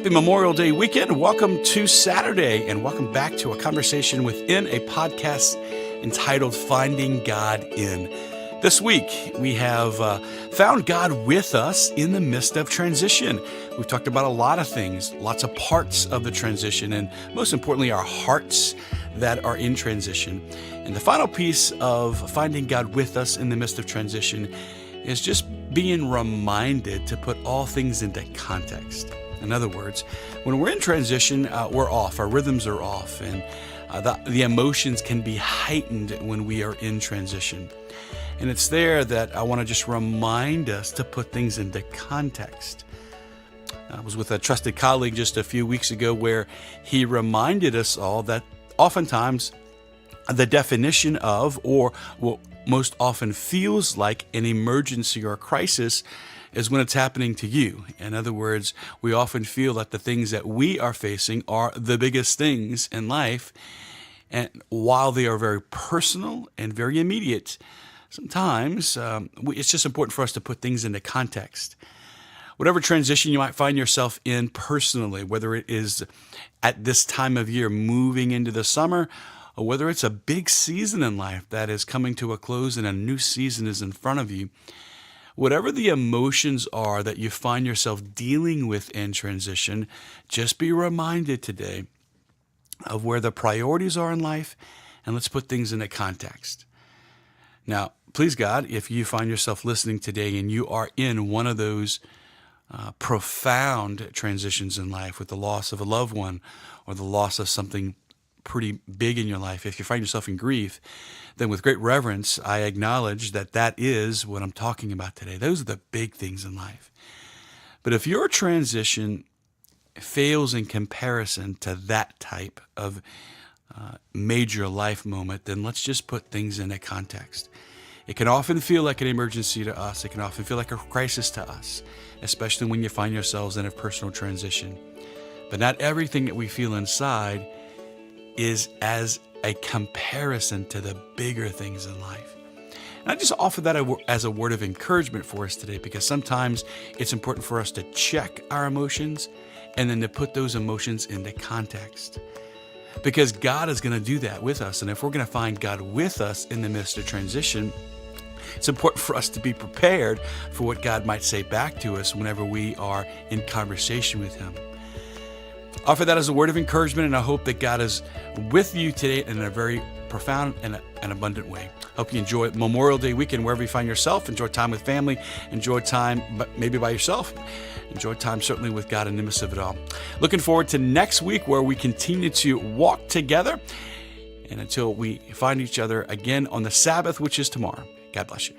Happy Memorial Day weekend. Welcome to Saturday, and welcome back to a conversation within a podcast entitled Finding God In. This week, we have found God with us in the midst of transition. We've talked about a lot of things, lots of parts of the transition, and most importantly, our hearts that are in transition. And the final piece of finding God with us in the midst of transition is just being reminded to put all things into context. In other words, when we're in transition, we're off, our rhythms are off, and the emotions can be heightened when we are in transition. And it's there that I want to just remind us to put things into context. I was with a trusted colleague just a few weeks ago where he reminded us all that oftentimes the definition of, or what most often feels like, an emergency or a crisis is when it's happening to you. In other words, we often feel that the things that we are facing are the biggest things in life. And while they are very personal and very immediate, sometimes it's just important for us to put things into context. Whatever transition you might find yourself in personally, whether it is at this time of year moving into the summer, or whether it's a big season in life that is coming to a close and a new season is in front of you, whatever the emotions are that you find yourself dealing with in transition, just be reminded today of where the priorities are in life, and let's put things into context. Now, please God, if you find yourself listening today and you are in one of those profound transitions in life with the loss of a loved one or the loss of something pretty big in your life, if you find yourself in grief, then with great reverence, I acknowledge that that is what I'm talking about today. Those are the big things in life. But if your transition fails in comparison to that type of major life moment, then let's just put things into context. It can often feel like an emergency to us. It can often feel like a crisis to us, especially when you find yourselves in a personal transition. But not everything that we feel inside is as a comparison to the bigger things in life. And I just offer that as a word of encouragement for us today, because sometimes it's important for us to check our emotions and then to put those emotions into context. Because God is going to do that with us. And if we're going to find God with us in the midst of transition, it's important for us to be prepared for what God might say back to us whenever we are in conversation with Him. Offer that as a word of encouragement, and I hope that God is with you today in a very profound and abundant way. Hope you enjoy Memorial Day weekend wherever you find yourself. Enjoy time with family. Enjoy time maybe by yourself. Enjoy time certainly with God in the midst of it all. Looking forward to next week where we continue to walk together. And until we find each other again on the Sabbath, which is tomorrow, God bless you.